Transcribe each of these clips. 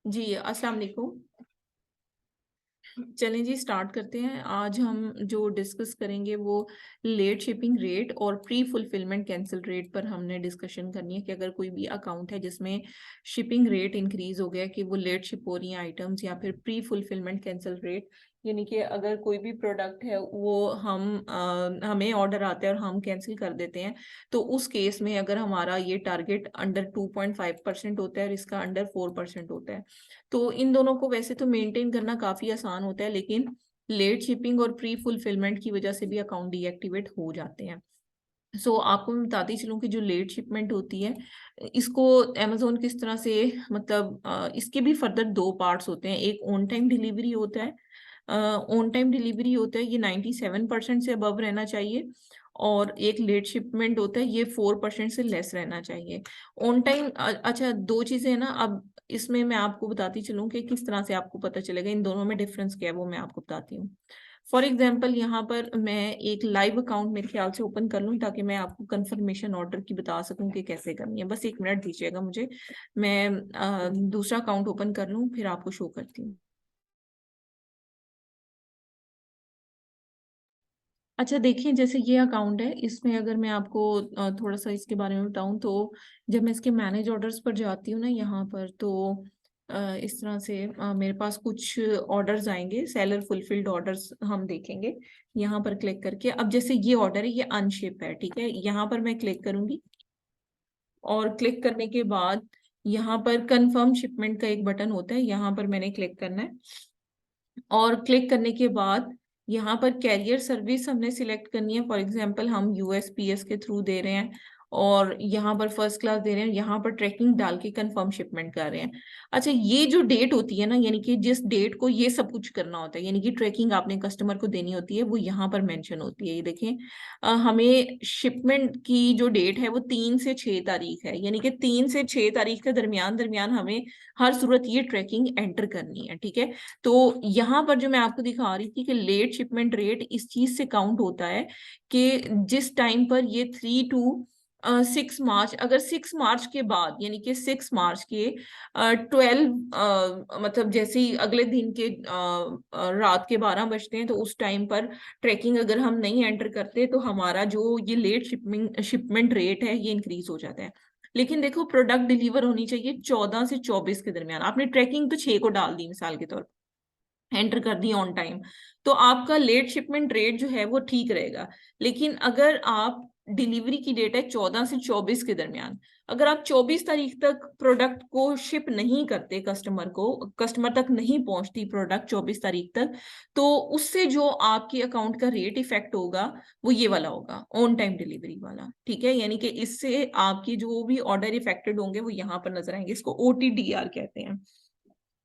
जी, अस्सलाम वालेकुम। चलें जी, स्टार्ट करते हैं। आज हम जो डिस्कस करेंगे वो लेट शिपिंग रेट और प्री फुलफिलमेंट कैंसिल रेट पर हमने डिस्कशन करनी है कि अगर कोई भी अकाउंट है जिसमें शिपिंग रेट इंक्रीज हो गया कि वो लेट शिप हो रही हैं आइटम्स, या फिर प्री फुलफिलमेंट कैंसिल रेट, यानी कि अगर कोई भी प्रोडक्ट है वो हमें ऑर्डर आता है और हम कैंसिल कर देते हैं, तो उस केस में अगर हमारा ये टारगेट अंडर 2.5% होता है और इसका अंडर 4% होता है, तो इन दोनों को वैसे तो मेंटेन करना काफी आसान होता है, लेकिन लेट शिपिंग और प्री फुलफिलमेंट की वजह से भी अकाउंट डीएक्टिवेट हो जाते हैं। आपको मैं बताती चलूं कि जो लेट शिपमेंट होती है, इसको अमेजोन किस तरह से, मतलब इसके भी फर्दर दो पार्ट्स होते हैं। एक ऑन टाइम डिलीवरी होता है। ऑन टाइम डिलीवरी होता है, ये 97% से अबव रहना चाहिए। और एक लेट शिपमेंट होता है, ये 4% से लेस रहना चाहिए। ऑन टाइम, अच्छा, दो चीजें हैं ना। अब इसमें मैं आपको बताती चलूं कि किस तरह से आपको पता चलेगा इन दोनों में डिफरेंस क्या है, वो मैं आपको बताती हूँ। फॉर एग्जाम्पल, यहाँ पर मैं एक लाइव अकाउंट मेरे ख्याल से ओपन कर लूँ ताकि मैं आपको कंफर्मेशन ऑर्डर की बता सकूं कि कैसे करनी है। बस एक मिनट दीजिएगा मुझे, मैं दूसरा अकाउंट ओपन कर लूँ फिर आपको शो करती हूँ। अच्छा देखिए, जैसे ये अकाउंट है, इसमें अगर मैं आपको थोड़ा सा इसके बारे में बताऊं, तो जब मैं इसके मैनेज ऑर्डर्स पर जाती हूँ ना यहाँ पर, तो इस तरह से मेरे पास कुछ ऑर्डर्स आएंगे, सेलर फुलफिल्ड ऑर्डर्स हम देखेंगे यहाँ पर क्लिक करके। अब जैसे ये ऑर्डर है, ये अनशिप है, ठीक है। यहाँ पर मैं क्लिक करूंगी और क्लिक करने के बाद यहाँ पर कंफर्म शिपमेंट का एक बटन होता है, यहाँ पर मैंने क्लिक करना है। और क्लिक करने के बाद यहाँ पर कैरियर सर्विस हमने सिलेक्ट करनी है। फॉर एग्जांपल, हम यूएसपीएस के थ्रू दे रहे हैं और यहाँ पर फर्स्ट क्लास दे रहे हैं, यहाँ पर ट्रैकिंग डाल के कंफर्म शिपमेंट कर रहे हैं। अच्छा, ये जो डेट होती है ना, यानी कि जिस डेट को ये सब कुछ करना होता है, यानी कि ट्रैकिंग आपने कस्टमर को देनी होती है, वो यहाँ पर मेंशन होती है। ये देखें, हमें शिपमेंट की जो डेट है वो 3 से 6 तारीख है, यानी कि 3 से 6 तारीख के दरमियान दरमियान हमें हर सूरत ये ट्रैकिंग एंटर करनी है, ठीक है। तो यहाँ पर जो मैं आपको दिखा रही थी कि लेट शिपमेंट रेट इस चीज से काउंट होता है कि जिस टाइम पर ये 3 to 6 मार्च, अगर 6 मार्च के बाद, यानी कि 6 मार्च के 12, मतलब जैसे ही अगले दिन के रात के 12 बजते हैं, तो उस टाइम पर ट्रैकिंग अगर हम नहीं एंटर करते, तो हमारा जो ये लेट शिपमेंट रेट है ये इंक्रीज हो जाता है। लेकिन देखो, प्रोडक्ट डिलीवर होनी चाहिए 14 से 24 के दरमियान। आपने ट्रैकिंग तो 6 को डाल दी मिसाल के तौर पर, एंटर कर दी ऑन टाइम, तो आपका लेट शिपमेंट रेट जो है वो ठीक रहेगा। लेकिन अगर आप, डिलीवरी की डेट है 14 से 24 के दरमियान, अगर आप 24 तारीख तक प्रोडक्ट को शिप नहीं करते, कस्टमर तक नहीं पहुंचती प्रोडक्ट 24 तारीख तक, तो उससे जो आपके अकाउंट का रेट इफेक्ट होगा वो ये वाला होगा, ऑन टाइम डिलीवरी वाला, ठीक है। यानी कि इससे आपकी जो भी ऑर्डर इफेक्टेड होंगे वो यहाँ पर नजर आएंगे। इसको ओटीडीआर कहते हैं,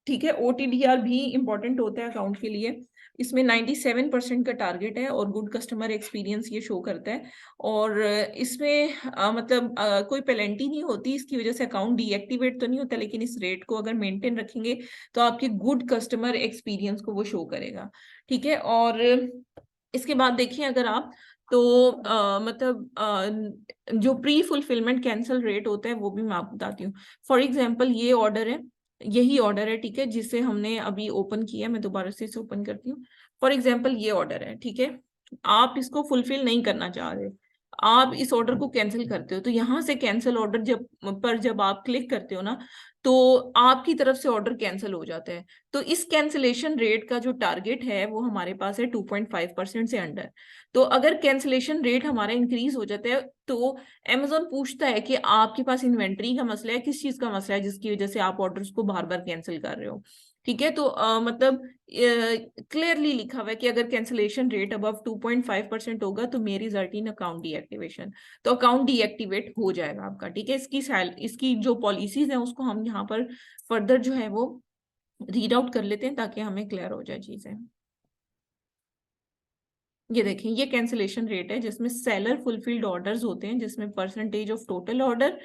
ठीक है। ओटीडीआर भी इंपॉर्टेंट होता है अकाउंट के लिए। इसमें 97% का टारगेट है और गुड कस्टमर एक्सपीरियंस ये शो करता है। और इसमें मतलब कोई पेनल्टी नहीं होती, इसकी वजह से अकाउंट डीएक्टिवेट तो नहीं होता, लेकिन इस रेट को अगर मेंटेन रखेंगे तो आपके गुड कस्टमर एक्सपीरियंस को वो शो करेगा, ठीक है। और इसके बाद देखिए, अगर आप, तो मतलब जो प्री फुलफिलमेंट कैंसिल रेट होता है वो भी मैं आपको बताती हूँ। फॉर एग्जाम्पल, ये ऑर्डर है, यही ऑर्डर है, ठीक है, जिसे हमने अभी ओपन किया। मैं दोबारा से इसे ओपन करती हूँ। फॉर एग्जाम्पल, ये ऑर्डर है, ठीक है। आप इसको फुलफिल नहीं करना चाह रहे, आप इस ऑर्डर को कैंसिल करते हो, तो यहाँ से कैंसिल ऑर्डर जब आप क्लिक करते हो ना, तो आपकी तरफ से ऑर्डर कैंसिल हो जाता है। तो इस कैंसिलेशन रेट का जो टारगेट है वो हमारे पास है 2.5% से अंडर। तो अगर कैंसिलेशन रेट हमारा इंक्रीज हो जाता है, तो Amazon पूछता है कि आपके पास इन्वेंट्री का मसला है, किस चीज का मसला है जिसकी वजह से आप ऑर्डर्स को बार बार कैंसिल कर रहे हो, ठीक है। तो मतलब क्लियरली लिखा हुआ है कि अगर कैंसिलेशन रेट अबव 2.5% होगा तो may result in account deactivation. तो अकाउंट डीएक्टिवेट हो जाएगा आपका, ठीक है। इसकी जो पॉलिसीज है उसको हम यहाँ पर फर्दर जो है वो रीड आउट कर लेते हैं ताकि हमें क्लियर हो जाए चीजें। ये देखें, ये कैंसिलेशन रेट है जिसमें सेलर फुलफिल्ड ऑर्डर्स होते हैं, जिसमें percentage of total order,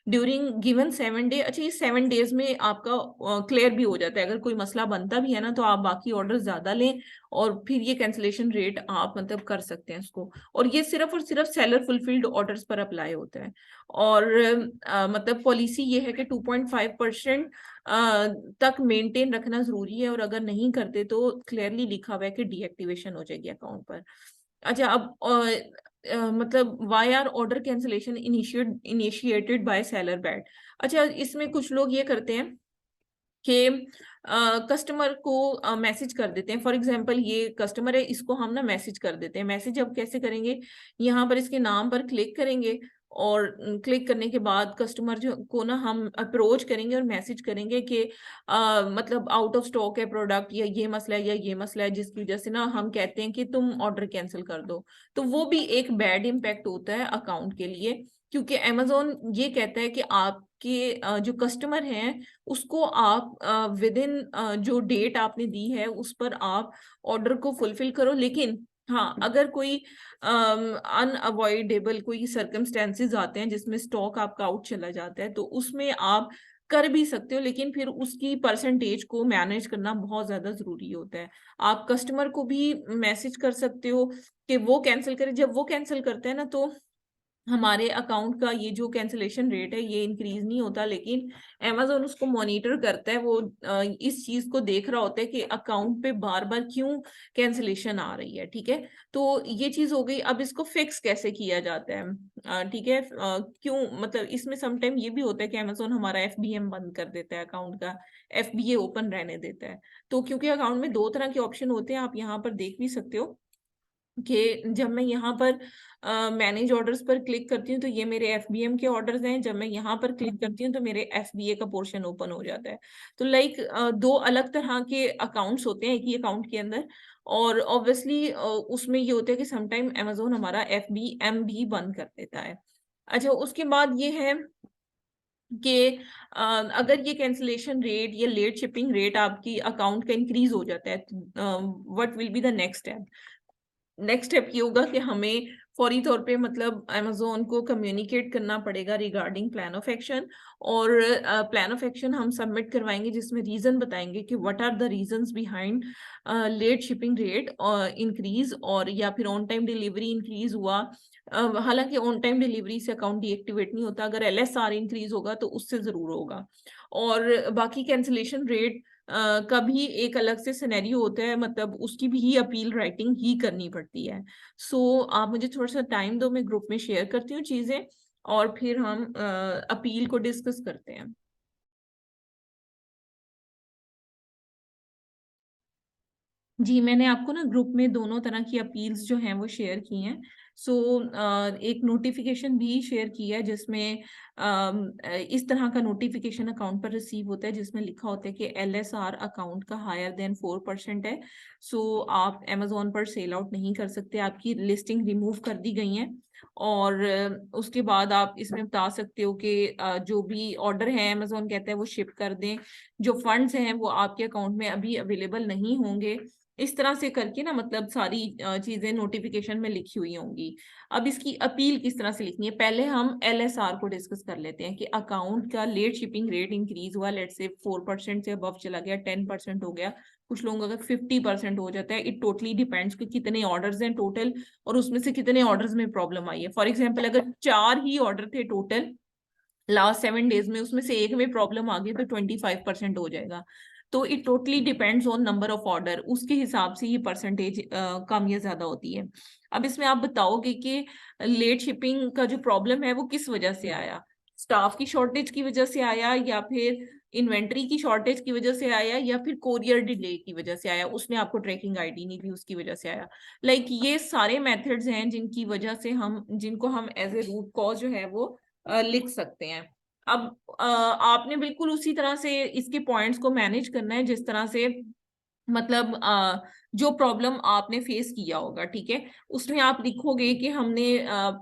during given 7 day. अच्छा, ये 7 डेज में आपका क्लियर भी हो जाता है। अगर कोई मसला बनता भी है ना, तो आप बाकी ऑर्डर ज्यादा लें और फिर ये कैंसिलेशन रेट आप मतलब कर सकते हैं इसको। और ये सिर्फ और सिर्फ सेलर फुलफिल्ड ऑर्डर्स पर अप्लाई होता है। और मतलब पॉलिसी ये है कि 2.5% तक मेंटेन रखना जरूरी है, और अगर नहीं करते तो क्लियरली लिखा हुआ है कि डीएक्टिवेशन हो जाएगी अकाउंट पर। अच्छा, अब मतलब why are order cancellation initiated by seller bad. अच्छा, इसमें कुछ लोग ये करते हैं कि कस्टमर को मैसेज कर देते हैं। फॉर एग्जांपल, ये कस्टमर है, इसको हम ना मैसेज कर देते हैं। मैसेज अब कैसे करेंगे, यहाँ पर इसके नाम पर क्लिक करेंगे, और क्लिक करने के बाद कस्टमर जो को ना हम अप्रोच करेंगे और मैसेज करेंगे कि मतलब आउट ऑफ स्टॉक है प्रोडक्ट, या ये मसला है या ये मसला है, जिसकी वजह से ना हम कहते हैं कि तुम ऑर्डर कैंसिल कर दो। तो वो भी एक बैड इम्पैक्ट होता है अकाउंट के लिए, क्योंकि अमेजोन ये कहता है कि आपके जो कस्टमर हैं उसको आप विद इन जो डेट आपने दी है उस पर आप ऑर्डर को फुलफिल करो। लेकिन हाँ, अगर कोई अनअवॉइडेबल कोई सर्कमस्टेंसेस आते हैं जिसमें स्टॉक आपका आउट चला जाता है, तो उसमें आप कर भी सकते हो, लेकिन फिर उसकी परसेंटेज को मैनेज करना बहुत ज्यादा जरूरी होता है। आप कस्टमर को भी मैसेज कर सकते हो कि वो कैंसिल करे। जब वो कैंसिल करते हैं ना, तो हमारे अकाउंट का ये जो कैंसिलेशन रेट है ये इंक्रीज नहीं होता, लेकिन अमेजोन उसको मॉनिटर करता है। वो इस चीज को देख रहा होता है कि अकाउंट पे बार बार क्यों कैंसिलेशन आ रही है। ठीक है, तो ये चीज हो गई। अब इसको फिक्स कैसे किया जाता है, ठीक है, क्यों, मतलब इसमें समटाइम ये भी होता है कि अमेजोन हमारा एफबीएम बंद कर देता है, अकाउंट का एफबीए ओपन रहने देता है। तो क्योंकि अकाउंट में दो तरह के ऑप्शन होते हैं, आप यहाँ पर देख भी सकते हो कि जब मैं यहाँ पर मैनेज ऑर्डर्स पर क्लिक करती हूँ तो ये मेरे एफबीएम के ऑर्डर्स हैं। जब मैं यहाँ पर क्लिक करती हूँ तो मेरे एफबीए का पोर्शन ओपन हो जाता है। तो लाइक दो अलग तरह के अकाउंट्स होते हैं एक ही अकाउंट के अंदर। और ऑब्वियसली उसमें ये होता है कि समटाइम अमेजोन हमारा एफबीएम भी बंद कर देता है। अच्छा, उसके बाद ये है कि अगर ये कैंसिलेशन रेट या लेट शिपिंग रेट आपकी अकाउंट का इंक्रीज हो जाता है, what will be the next step. Next step ये होगा कि हमें फौरी तौर पे मतलब अमेजोन को कम्युनिकेट करना पड़ेगा रिगार्डिंग प्लान ऑफ एक्शन। और प्लान ऑफ एक्शन हम सबमिट करवाएंगे जिसमें रीजन बताएंगे कि what are the reasons behind late shipping rate increase, और या फिर ऑन टाइम डिलीवरी इंक्रीज हुआ। हालांकि ऑन टाइम डिलीवरी से अकाउंट डीएक्टिवेट नहीं होता, अगर एलएसआर इंक्रीज होगा तो उससे जरूर होगा। और बाकी कैंसिलेशन रेट का भी एक अलग से सिनेरियो होता है, मतलब उसकी भी ही अपील राइटिंग ही करनी पड़ती है। सो आप मुझे थोड़ा सा टाइम दो, मैं ग्रुप में शेयर करती हूँ चीजें, और फिर हम अपील को डिस्कस करते हैं। जी, मैंने आपको ना ग्रुप में दोनों तरह की अपील्स जो हैं वो शेयर की हैं। सो एक नोटिफिकेशन भी शेयर किया है जिसमें इस तरह का नोटिफिकेशन अकाउंट पर रिसीव होता है जिसमें लिखा होता है कि एलएसआर अकाउंट का हायर देन 4% है। सो आप अमेजोन पर सेल आउट नहीं कर सकते, आपकी लिस्टिंग रिमूव कर दी गई है। और उसके बाद आप इसमें बता सकते हो कि जो भी ऑर्डर है अमेजोन कहता है वो शिप कर दें, जो फंड्स हैं वो आपके अकाउंट में अभी अवेलेबल नहीं होंगे। इस तरह से करके ना, मतलब सारी चीजें नोटिफिकेशन में लिखी हुई होंगी। अब इसकी अपील किस तरह से लिखनी है, पहले हम एलएसआर को डिस्कस कर लेते हैं कि अकाउंट का लेट शिपिंग रेट इंक्रीज हुआ, लेट से 4% से अबव चला गया, 10% हो गया, कुछ लोगों का 50% हो जाता है। इट टोटली डिपेंड्स कि कितने ऑर्डर्स हैं टोटल, और उसमें से कितने ऑर्डर्स में प्रॉब्लम आई है। फॉर एग्जाम्पल, अगर 4 ही ऑर्डर थे टोटल लास्ट 7 डेज में, उसमें से एक में प्रॉब्लम आ गई तो 25% हो जाएगा। तो it totally depends on number of order, उसके हिसाब से ये परसेंटेज कम या ज्यादा होती है। अब इसमें आप बताओगे कि लेट शिपिंग का जो प्रॉब्लम है वो किस वजह से आया, स्टाफ की शॉर्टेज की वजह से आया, या फिर इन्वेंट्री की शॉर्टेज की वजह से आया, या फिर कोरियर डिले की वजह से आया, उसने आपको ट्रैकिंग आईडी नहीं दी उसकी वजह से आया। लाइक ये सारे मेथड्स हैं जिनकी वजह से हम जिनको हम एज ए रूट कॉज जो है वो लिख सकते हैं। अब आपने बिल्कुल उसी तरह से इसके पॉइंट्स को मैनेज करना है जिस तरह से मतलब जो प्रॉब्लम आपने फेस किया होगा, ठीक है, उसमें आप लिखोगे कि हमने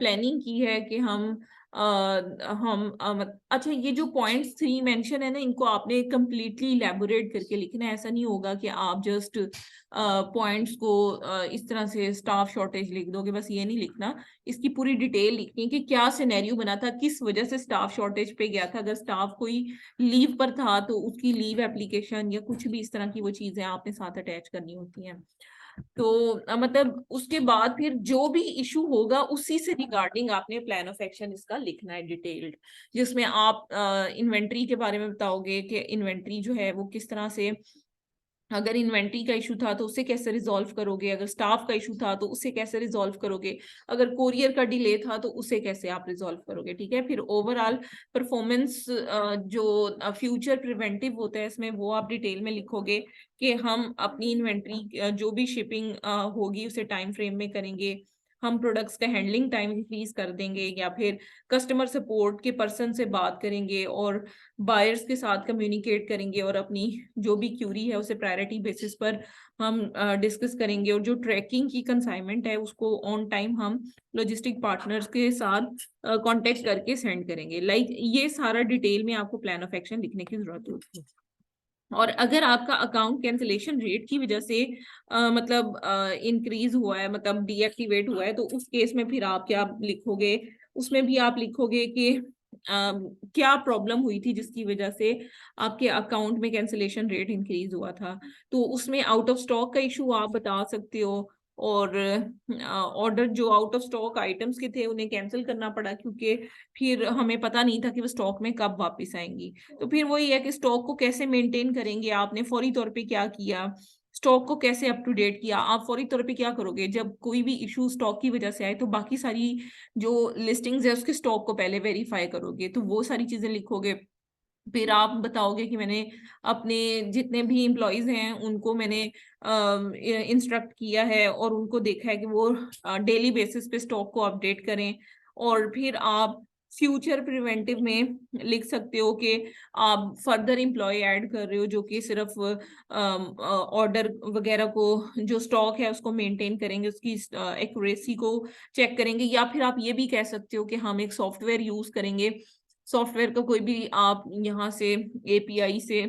प्लानिंग की है कि हम अच्छा, ये जो पॉइंट्स 3 मेंशन है ना, इनको आपने कंप्लीटली इलेबोरेट करके लिखना है। ऐसा नहीं होगा कि आप जस्ट पॉइंट्स को इस तरह से स्टाफ शॉर्टेज लिख दोगे, बस ये नहीं लिखना। इसकी पूरी डिटेल लिखनी है कि क्या सिनेरियो बना था, किस वजह से स्टाफ शॉर्टेज पे गया था। अगर स्टाफ कोई लीव पर था तो उसकी लीव एप्लीकेशन या कुछ भी इस तरह की वो चीजें आपने साथ अटैच करनी होती हैं। तो मतलब उसके बाद फिर जो भी इशू होगा उसी से रिगार्डिंग आपने प्लान ऑफ एक्शन इसका लिखना है डिटेल्ड, जिसमें आप इन्वेंट्री के बारे में बताओगे कि इन्वेंट्री जो है वो किस तरह से, अगर इन्वेंट्री का इशू था तो उसे कैसे रिजॉल्व करोगे, अगर स्टाफ का इशू था तो उसे कैसे रिजॉल्व करोगे, अगर कोरियर का डिले था तो उसे कैसे आप रिजॉल्व करोगे। ठीक है, फिर ओवरऑल परफॉर्मेंस जो फ्यूचर प्रिवेंटिव होता है इसमें वो आप डिटेल में लिखोगे कि हम अपनी इन्वेंट्री जो भी शिपिंग होगी उसे टाइम फ्रेम में करेंगे, हम प्रोडक्ट्स का हैंडलिंग टाइम इंक्रीज कर देंगे, या फिर कस्टमर सपोर्ट के पर्सन से बात करेंगे और बायर्स के साथ कम्युनिकेट करेंगे और अपनी जो भी क्यूरी है उसे प्रायोरिटी बेसिस पर हम डिस्कस करेंगे, और जो ट्रैकिंग की कंसाइनमेंट है उसको ऑन टाइम हम लॉजिस्टिक पार्टनर्स के साथ कांटेक्ट करके सेंड करेंगे। ये सारा डिटेल में आपको प्लान ऑफ एक्शन लिखने की जरूरत होती है। और अगर आपका अकाउंट कैंसिलेशन रेट की वजह से मतलब इंक्रीज हुआ है, मतलब डीएक्टिवेट हुआ है, तो उस केस में फिर आप क्या लिखोगे, उसमें भी आप लिखोगे कि क्या प्रॉब्लम हुई थी जिसकी वजह से आपके अकाउंट में कैंसिलेशन रेट इंक्रीज हुआ था। तो उसमें आउट ऑफ स्टॉक का इशू आप बता सकते हो, और ऑर्डर जो आउट ऑफ स्टॉक आइटम्स के थे उन्हें कैंसिल करना पड़ा क्योंकि फिर हमें पता नहीं था कि वो स्टॉक में कब वापस आएंगी। तो फिर वही है कि स्टॉक को कैसे मेंटेन करेंगे, आपने फौरी तौर पे क्या किया, स्टॉक को कैसे अप टू डेट किया। आप फौरी तौर पे क्या करोगे, जब कोई भी इशू स्टॉक की वजह से आए तो बाकी सारी जो लिस्टिंग्स है उसके स्टॉक को पहले वेरीफाई करोगे, तो वो सारी चीजें लिखोगे। फिर आप बताओगे कि मैंने अपने जितने भी एम्प्लॉयज हैं उनको मैंने इंस्ट्रक्ट किया है और उनको देखा है कि वो डेली बेसिस पे स्टॉक को अपडेट करें। और फिर आप फ्यूचर प्रिवेंटिव में लिख सकते हो कि आप फर्दर एम्प्लॉय ऐड कर रहे हो जो कि सिर्फ ऑर्डर वगैरह को, जो स्टॉक है उसको मेंटेन करेंगे, उसकी एक्यूरेसी को चेक करेंगे। या फिर आप ये भी कह सकते हो कि हम एक सॉफ्टवेयर यूज करेंगे, सॉफ्टवेयर का कोई भी आप यहाँ से एपीआई से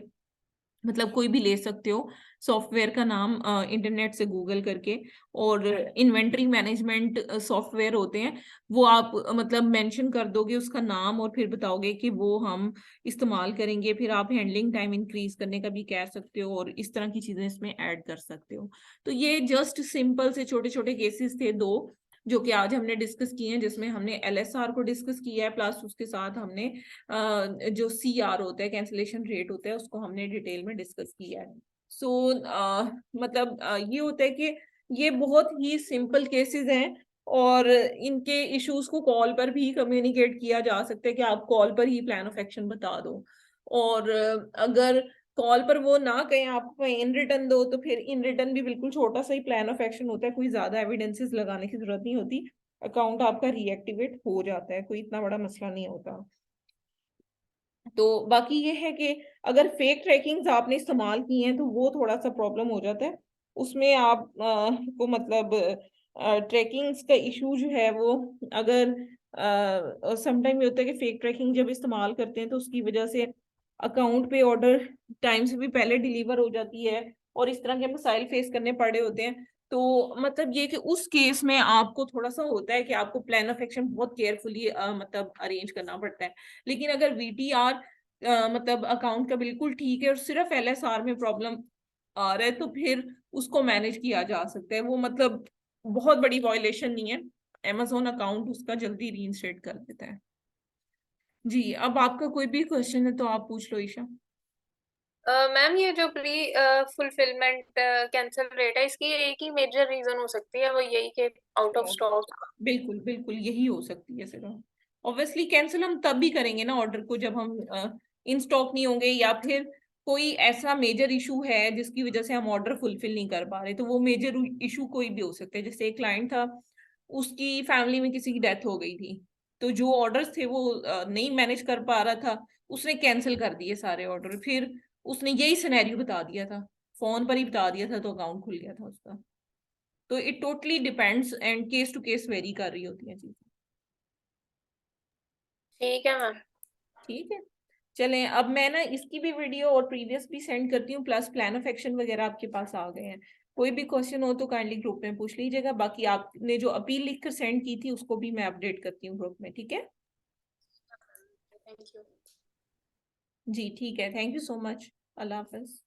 मतलब कोई भी ले सकते हो सॉफ्टवेयर का नाम इंटरनेट से गूगल करके, और इन्वेंट्री मैनेजमेंट सॉफ्टवेयर होते हैं वो आप मतलब मेंशन कर दोगे उसका नाम, और फिर बताओगे कि वो हम इस्तेमाल करेंगे। फिर आप हैंडलिंग टाइम इंक्रीज करने का भी कह सकते हो और इस तरह की चीजें इसमें ऐड कर सकते हो। तो ये जस्ट सिंपल से छोटे छोटे केसेस थे दो जो कि आज हमने डिस्कस किए हैं, जिसमें हमने एलएसआर को डिस्कस किया है प्लस उसके साथ हमने जो सीआर होता है, कैंसिलेशन रेट होता है, उसको हमने डिटेल में डिस्कस किया है। सो मतलब ये होता है कि ये बहुत ही सिंपल केसेस हैं और इनके इश्यूज को कॉल पर भी कम्युनिकेट किया जा सकता है कि आप कॉल पर ही प्लान ऑफ एक्शन बता दो। और अगर कॉल पर वो ना कहें, आप इन रिटर्न दो, तो फिर इन रिटर्न भी बिल्कुल छोटा सा ही प्लान ऑफ एक्शन होता है, कोई ज्यादा एविडेंसेस लगाने की जरूरत नहीं होती, अकाउंट आपका रीएक्टिवेट हो जाता है, कोई इतना बड़ा मसला नहीं होता। तो बाकी ये है कि अगर फेक ट्रैकिंग्स आपने इस्तेमाल की हैं तो वो थोड़ा सा प्रॉब्लम हो जाता है, उसमें आप को मतलब ट्रैकिंग्स का इशू जो है वो, अगर समटाइम ये होता है कि फेक ट्रैकिंग जब इस्तेमाल करते हैं तो उसकी वजह से अकाउंट पे ऑर्डर टाइम से भी पहले डिलीवर हो जाती है और इस तरह के मसाइल फेस करने पड़े होते हैं। तो मतलब ये कि उस केस में आपको थोड़ा सा होता है कि आपको प्लान ऑफ एक्शन बहुत केयरफुली मतलब अरेंज करना पड़ता है। लेकिन अगर वीटीआर मतलब अकाउंट का बिल्कुल ठीक है और सिर्फ एलएसआर में प्रॉब्लम आ रहा है तो फिर उसको मैनेज किया जा सकता है, वो मतलब बहुत बड़ी वायलेशन नहीं है, amazon अकाउंट उसका जल्दी रीइंस्टेट कर देता है। जी, अब आपका कोई भी क्वेश्चन है तो आप पूछ लो ईशा। मैम ये जो प्री फुलफिलमेंट कैंसिल रेट है, इसकी एक ही मेजर रीजन हो सकती है, वो यही कि आउट ऑफ स्टॉक। बिल्कुल बिल्कुल यही हो सकती है सिर्फ। ऑब्वियसली कैंसिल हम तब भी करेंगे ना ऑर्डर को जब हम इन स्टॉक नहीं होंगे, या फिर कोई ऐसा मेजर इशू है जिसकी वजह से हम ऑर्डर फुलफिल नहीं कर पा रहे, तो वो मेजर इशू कोई भी हो सकता है। जैसे एक क्लाइंट था, उसकी फैमिली में किसी की डेथ हो गई थी, तो जो ऑर्डर्स थे वो नहीं मैनेज कर पा रहा था, उसने कैंसिल कर दिए सारे ऑर्डर। फिर उसने यही सिनेरियो बता दिया था, फोन पर ही बता दिया था, तो अकाउंट खुल गया था उसका। तो it totally depends and case to case vary कर रही होती है चीजें। ठीक है मैम। ठीक है, चलें। अब मैं ना इसकी भी वीडियो और प्रीवियस भी सेंड करती हूँ, प्लस प्लान ऑफ एक्शन वगैरह आपके पास आ गए हैं। कोई भी क्वेश्चन हो तो काइंडली ग्रुप में पूछ लीजिएगा। बाकी आपने जो अपील लिखकर सेंड की थी उसको भी मैं अपडेट करती हूँ ग्रुप में, ठीक है? Thank you. जी ठीक है, thank you so much. Allah Hafiz.